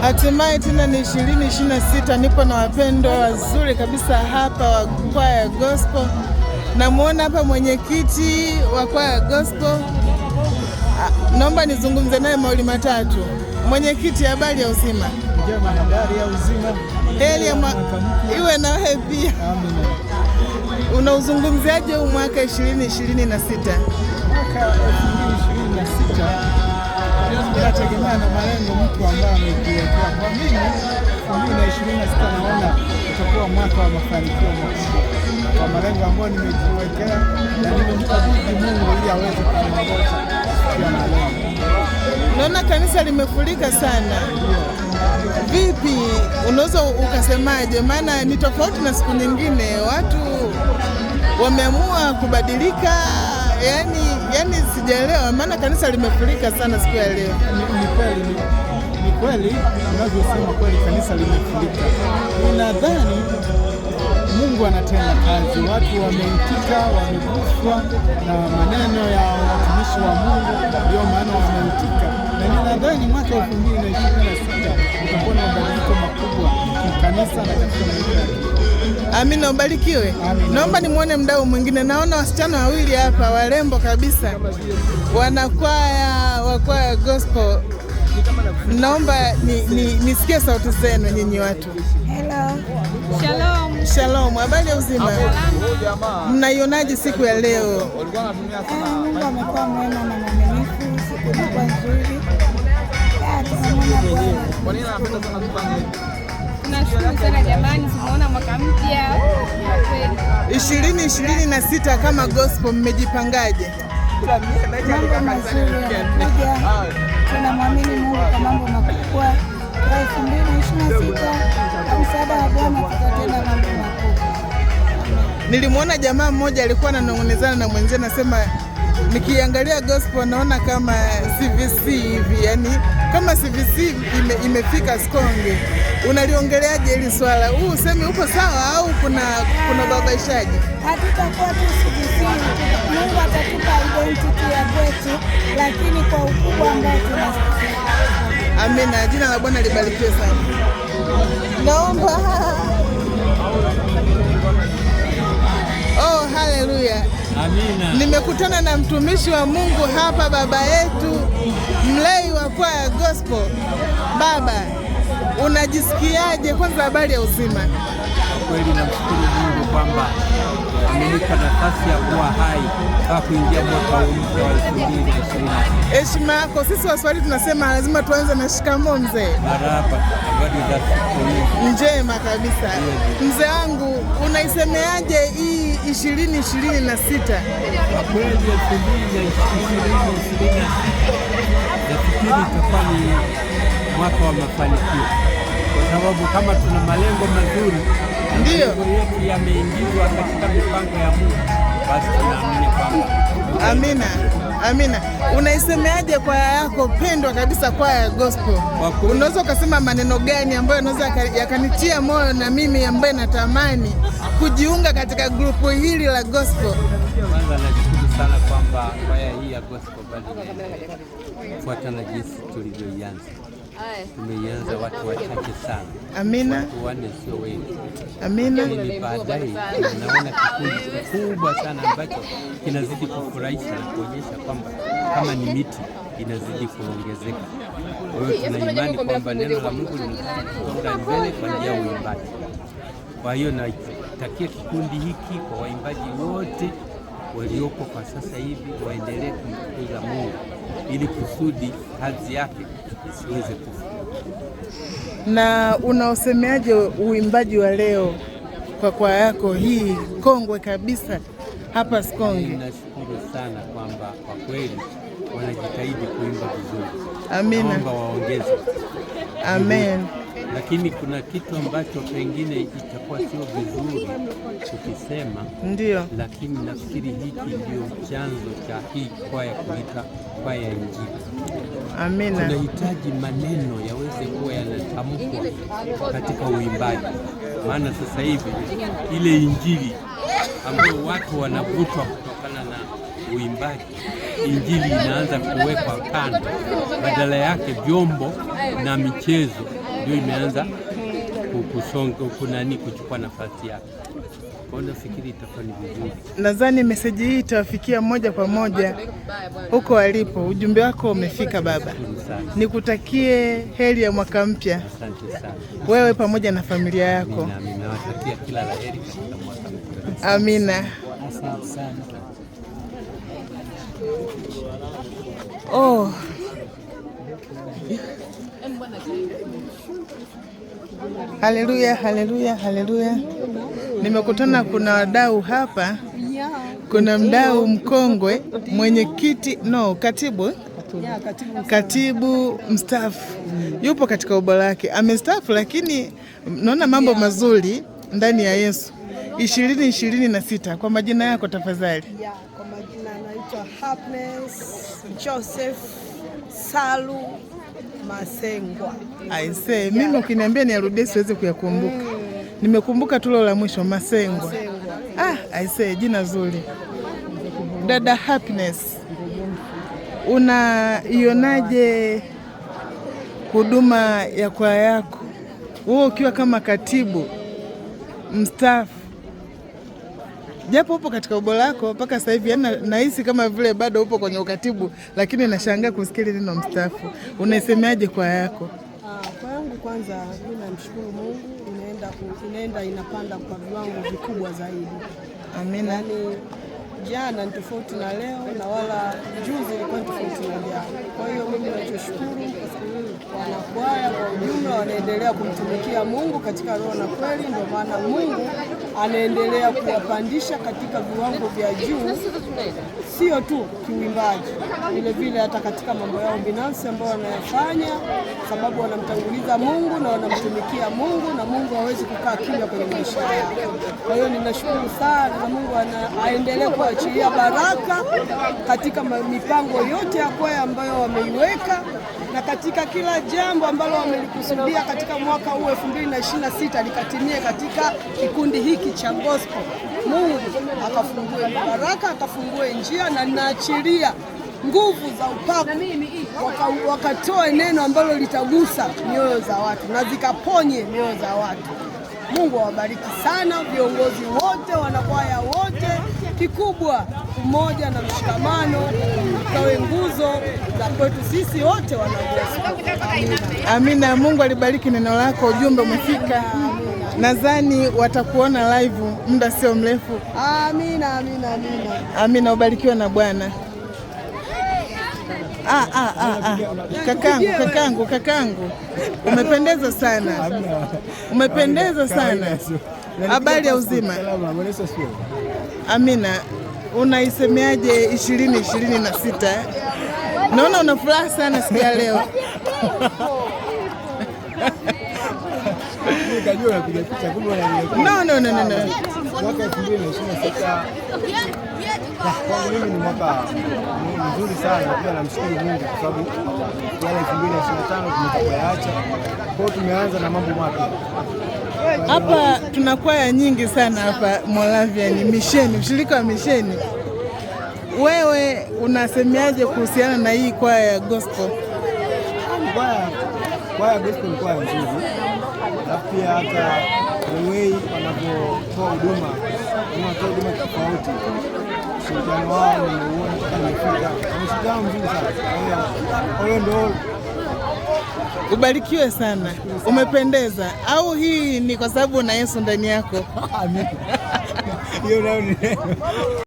Hatimaye tena ni 2026, nipo na wapendwa wazuri kabisa hapa wa kwaya gospel. Namuona hapa mwenyekiti wa kwaya gospel. Naomba nizungumze naye mawili matatu. Mwenyekiti, habari ya uzima? Njema, habari ya uzima. Heri ya iwe na wewe pia. Amina. Unauzungumziaje huu mwaka 2026? Mwaka 2026 inategemea na malengo mtu ambaye amejiwekea. Kwa mimi 2026 naona utakuwa mwaka wa mafanikio makubwa kwa malengo ambayo nimejiwekea, na nimemkabidhi Mungu ili aweze kuniongoza kwa malengo. Naona kanisa limefurika sana. Vipi, unaweza ukasemaje? Maana ni tofauti na siku nyingine, watu wameamua kubadilika. Yani sijaelewa, maana kanisa limefurika sana siku ya leo. Ni kweli unavyosema, kweli kanisa limefurika. Ninadhani Mungu anatenda kazi, watu wameitika, wameguswa na maneno ya watumishi wa Mungu, ndio maana wameitika, na ninadhani mwaka 2026 utakuwa na mabadiliko makubwa kanisa na katika maisha. Amina, ubarikiwe. Naomba nimuone mdau mwingine. Naona wasichana wawili hapa warembo kabisa, wanakwaya wa kwaya gospel. Naomba nisikie sauti zenu nyinyi watu. Hello. Shalom. Shalom, habari ya uzima? Mnaionaje siku ya leo? Mungu amekuwa mwema na mwaminifu, siku ilikuwa nzuri. Tunashukuru sana jamani, tumeona mwaka mpya. 2026 kama gospel mmejipangaje? Mambo mazuri yanakuja. Tunamwamini Mungu kwa mambo makubwa. Kwa 2026 kwa msaada wa Bwana tutatenda mambo makubwa. Nilimwona jamaa mmoja alikuwa ananong'onezana na mwenzie, nasema nikiangalia gospel naona kama CVC hivi, yani kama CVC imefika Sikonge. Unaliongeleaje hili swala? Huu usemi upo sawa au kuna babaishaji? Hatutakuwa tu CVC, Mungu atatupa identity ya kwetu, lakini kwa ukubwa ambao tunastahili. Amina, jina la Bwana libarikiwe sana. Naomba haleluya. Amina. Nimekutana na mtumishi wa Mungu hapa, baba yetu mlei wa kwaya gospel. Baba, unajisikiaje? Kwanza habari ya uzima? Kweli namshukuru Mungu kwamba amenipa nafasi ya kuwa hai mpaka kuingia mwaka mpya wa 2026. Heshima yako. Sisi Waswahili tunasema lazima tuanze na shikamoo mzee. Marhaba, habari za siku? Njema kabisa. Mzee wangu, unaisemeaje hii 2026? Kwa kweli 2026 nafikiri itakuwa ni mwaka wa mafanikio, kwa sababu kama tuna malengo mazuri, ndio malengo yetu yameingizwa katika mipango ya Mungu, basi tunaamini kwamba. Amina. Amina. Unaisemeaje kwaya yako pendwa kabisa, kwaya gospel? Unaweza ukasema maneno gani ambayo yanaweza yakanitia moyo na mimi ambaye natamani kujiunga katika grupu hili la gospel? Kwanza nashukuru sana kwamba kwaya hii ya gospel bado kufuatana jinsi tulivyoianza. Tumeianza watu wachache sana. Amina. Watu wanne sio wengi. Amina. Lakini baadaye naona kikundi kikubwa sana ambacho kinazidi kufurahisha na kuonyesha kwamba kama ni miti inazidi kuongezeka. Kwa hiyo tuna imani kwamba neno la Mungu linasonga mbele kwa njia ya uimbaji. Kwa hiyo natakia kikundi hiki, kwa waimbaji wote waliopo kwa sasa hivi, waendelee kumtukuza Mungu ili kusudi kazi yake isiweze kufa. Na unaosemeaje uimbaji wa leo kwa kwaya yako hii kongwe kabisa hapa Sikonge? Nashukuru sana kwamba kwa kweli wanajitahidi kuimba vizuri. Amina. Naomba waongeze. Amen. Lakini kuna kitu ambacho pengine itakuwa sio vizuri tukisema. Ndio. Lakini nafikiri hiki ndio chanzo cha hii kwaya kuita kwaya ya Injili. Amina. Tunahitaji maneno yaweze kuwa yanatamkwa katika uimbaji, maana sasa hivi ile Injili ambayo watu wanavutwa kutokana na uimbaji, Injili inaanza kuwekwa kando, badala yake vyombo na michezo ndio imeanza kusonga kunani kuchukua nafasi yake. Kwa hiyo nafikiri itakuwa ni vizuri. Nadhani meseji hii itawafikia moja kwa moja huko walipo. Ujumbe wako umefika baba. Nikutakie heri ya mwaka mpya. Asante sana. Wewe pamoja na familia yako. Amina. Nawatakia kila la heri katika mwaka mpya. Amina. Asante sana. Oh. Haleluya, haleluya, haleluya. Nimekutana, kuna wadau hapa. Kuna mdau mkongwe, katibu mstaafu. Yupo katika ubora wake. Amestaafu lakini naona mambo mazuri ndani ya Yesu. 2026. Kwa majina yako tafadhali. Kwa majina naitwa Happiness Joseph Salu Masengwa. Aisee, mimi ukiniambia niarudie siwezi kuyakumbuka. Nimekumbuka tulo la mwisho Masengwa. Aisee, jina zuri. Dada Happiness, unaionaje huduma ya kwaya yako wewe ukiwa kama katibu mstaafu? Japo upo katika ubora wako mpaka sasa hivi, nahisi kama vile bado upo kwenye ukatibu, lakini nashangaa kusikia neno mstaafu. Unaisemaje kwaya yako? Kwa yangu kwanza, mimi namshukuru Mungu, inaenda inapanda kwa viwango vikubwa zaidi. Amina. Yaani jana ni tofauti na leo, na wala juzi ilikuwa tofauti na jana. Kwa hiyo mimi nachoshukuru, wanakwaya kwa ujumla wanaendelea kumtumikia Mungu katika roho na kweli. Ndio maana Mungu anaendelea kuwapandisha katika viwango vya juu, sio tu kiuimbaji, vile vile hata katika mambo yao binafsi ambayo wanayafanya, sababu wanamtanguliza Mungu na wanamtumikia Mungu, na Mungu hawezi kukaa kimya kwenye maisha yao. Kwa hiyo ninashukuru sana, na Mungu aendelee kuachilia baraka katika mipango yote ya kwaya ambayo wameiweka, na katika kila jambo ambalo wamelikusudia katika mwaka huu 2026 likatimie katika kikundi hiki cha gospel. Mungu akafungue baraka, akafungue njia, na ninaachilia nguvu za upako wakatoe neno ambalo litagusa mioyo za watu na zikaponye mioyo za watu. Mungu awabariki sana viongozi wote, wanakwaya wote. Kikubwa umoja na mshikamano kawe nguzo za kwetu sisi wote wanagospel. Amina. Amina. Mungu alibariki neno lako, ujumbe umefika. Nadhani watakuona live muda sio mrefu. Amina, amina, amina. Amina, ubarikiwe na Bwana. Kakangu, umependeza sana. Umependeza sana. Habari ya uzima? Amina. Unaisemeaje 2026? Naona una furaha sana siku ya leo. No. Mwaka 2026 kwa mimi ni mwaka mzuri sana, pia namshukuru Mungu kwa sababu yale 2025 tumetoyaacha. Kwa hiyo tumeanza na mambo mapya. Hapa tuna kwaya nyingi sana hapa Moravian Misheni, ushirika wa Misheni. Wewe unasemeaje kuhusiana na hii kwaya ya gospel? Kwaya gospel ni kwaya nzuri. Alafu pia hata way wanapotoa huduma, wanatoa huduma tofauti. Ushirikiano wao nimeuona mpaka nimefika. Ushirikiano mzuri sana. Kwa hiyo ndio ubarikiwe sana. Umependeza. Au hii ni kwa sababu una Yesu ndani yako? Amen. Hiyo ndio